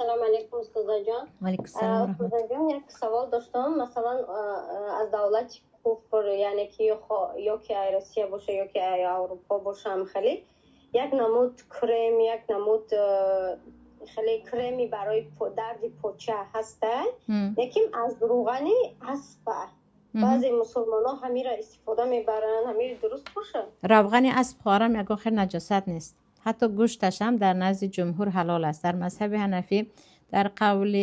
السلام علیکم استاد جان. و علیکم السلام و استاد جان یک سوال داشتم، مثلا از دولت کفر یعنی که یا که روسیه باشه یا که اروپا باشه هم خیلی یک نمود کرم، یک نمود خیلی کرمی برای درد پوچه هسته، یکیم از روغنی اسب. بعضی مسلمان ها همین را استفاده میبرن، همین درست باشه؟ روغن اسب خوارم یک آخر نجاست نیست، حتی گوشتش هم در نزد جمهور حلال است. در مذهب حنفی در قول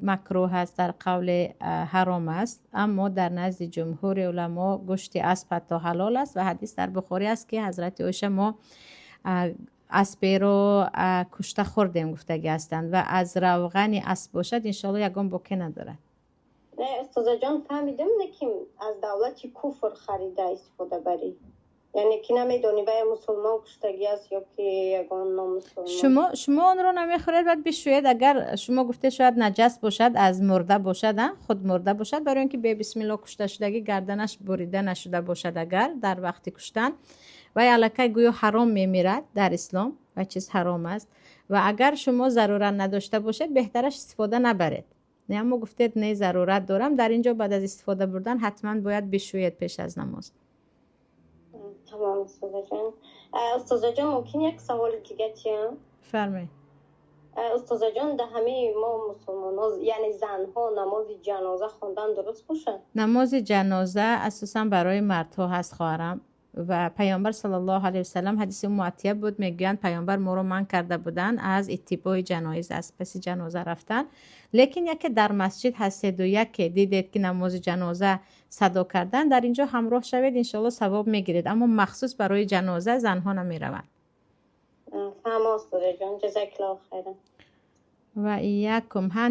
مکروه است، در قول حرام است، اما در نزد جمهور علما گوشت اسب حتی حلال است. و حدیث در بخاری است که حضرت عایشه ما اسب رو کشته خوردیم گفتگی هستند و از روغن اسب باشد انشاءالله یگان بوکه ندارد. نه استاد جان فهمیدم نکیم از دولت کفر خریده استفاده بری، یعنی که نمیدونی باید مسلمان کشتگی است یا که یگان نامسلمان. شما اون رو نمیخورید باید بشوید. اگر شما گفته شاید نجس باشد، از مرده باشد، خود مرده باشد، برای اینکه به بسم الله کشته شدگی گردنش بریده نشده باشد اگر در وقت کشتن و الکی گویا حرام میمیرد در اسلام و چیز حرام است. و اگر شما ضرورت نداشته باشید بهترش استفاده نبرید. نه اما گفتید نه ضرورت دارم، در اینجا بعد از استفاده بردن حتما باید بشوید پیش از نماز. تمام استاد جان. استاد جان ممکن یک سوال دیگه چیم؟ فرمایید. استاد جان ده همه ما مسلمان ها یعنی زن ها نماز جنازه خواندن درست باشه؟ نماز جنازه اساسا برای مردها هست خواهرم، و پیامبر صلی الله علیه و سلم حدیث معتیب بود، میگن پیامبر ما رو منع کرده بودن از اتباع جنایز، از پس جنازه رفتن. لیکن یکی در مسجد هستید و یکی دیدید که نماز جنازه صدا کردن، در اینجا همراه شوید انشاءالله ثواب میگیرید، اما مخصوص برای جنازه زنها نمیروند. فهم استاد جان، جزاک الله خیر. و ایاکم.